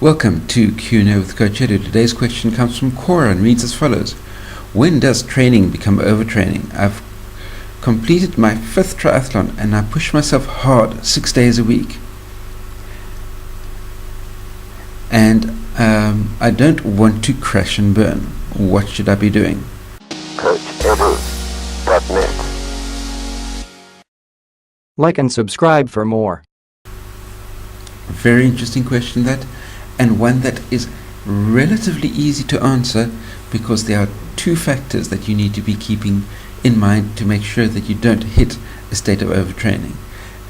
Welcome to Q&A with Coach Edu. Today's question comes from Cora and reads as follows. When does training become overtraining? I've completed my 5th triathlon and I push myself hard 6 days a week. And I don't want to crash and burn. What should I be doing? CoachEdu.net. Like and subscribe for more. Very interesting question that, and one that is relatively easy to answer because there are 2 factors that you need to be keeping in mind to make sure that you don't hit a state of overtraining.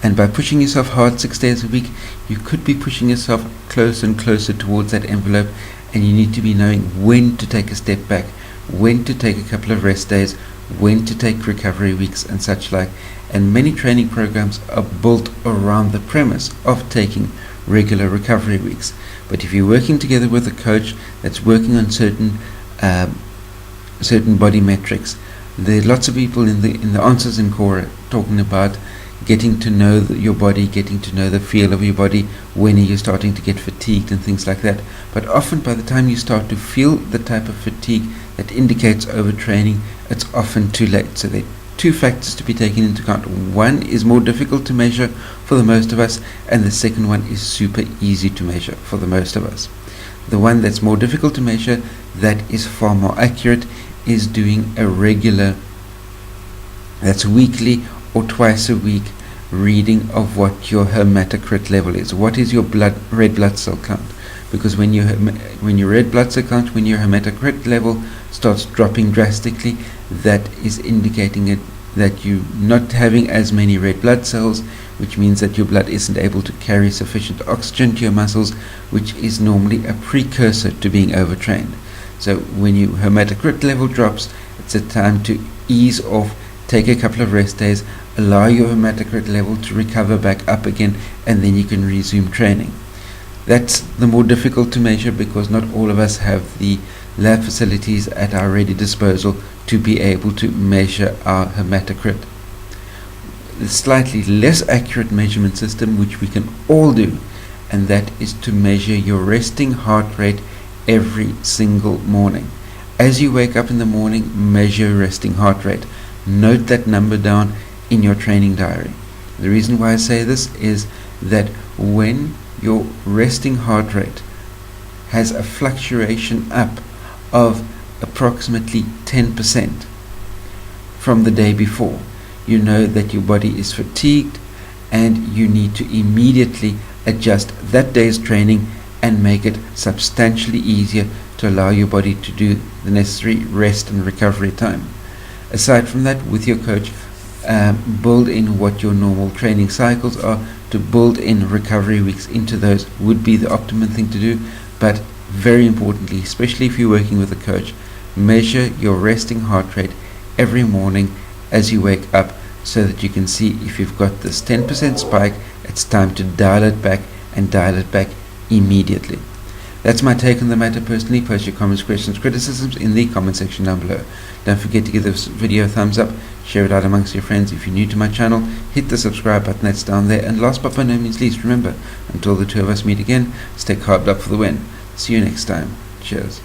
And by pushing yourself hard 6 days a week, you could be pushing yourself closer and closer towards that envelope, and you need to be knowing when to take a step back, when to take a couple of rest days, when to take recovery weeks and such like. And many training programs are built around the premise of taking regular recovery weeks. But if you're working together with a coach that's working on certain body metrics, there are lots of people in the answers in Core talking about getting to know your body, getting to know the feel of your body, when are you starting to get fatigued and things like that. But often by the time you start to feel the type of fatigue that indicates overtraining, it's often too late. So there are 2 factors to be taken into account. One is more difficult to measure for the most of us, and the second one is super easy to measure for the most of us. The one that's more difficult to measure, that is far more accurate, is doing a regular, that's weekly or twice a week, reading of what your hematocrit level is. What is your red blood cell count? Because when your red blood cell count, when your hematocrit level starts dropping drastically, that is indicating that you're not having as many red blood cells, which means that your blood isn't able to carry sufficient oxygen to your muscles, which is normally a precursor to being overtrained. So when your hematocrit level drops, it's a time to ease off, take a couple of rest days, allow your hematocrit level to recover back up again, and then you can resume training. That's the more difficult to measure because not all of us have the lab facilities at our ready disposal to be able to measure our hematocrit. The slightly less accurate measurement system, which we can all do, and that is to measure your resting heart rate every single morning. As you wake up in the morning, measure resting heart rate. Note that number down in your training diary. The reason why I say this is that when your resting heart rate has a fluctuation up of approximately 10% from the day before, you know that your body is fatigued and you need to immediately adjust that day's training and make it substantially easier to allow your body to do the necessary rest and recovery time. Aside from that, with your coach, build in what your normal training cycles are. To build in recovery weeks into those would be the optimum thing to do. But very importantly, especially if you're working with a coach, measure your resting heart rate every morning as you wake up so that you can see if you've got this 10% spike, it's time to dial it back and dial it back immediately. That's my take on the matter personally. Post your comments, questions, criticisms in the comment section down below. Don't forget to give this video a thumbs up, share it out amongst your friends. If you're new to my channel, hit the subscribe button that's down there. And last but by no means least, remember, until the 2 of us meet again, stay carved up for the win. See you next time. Cheers.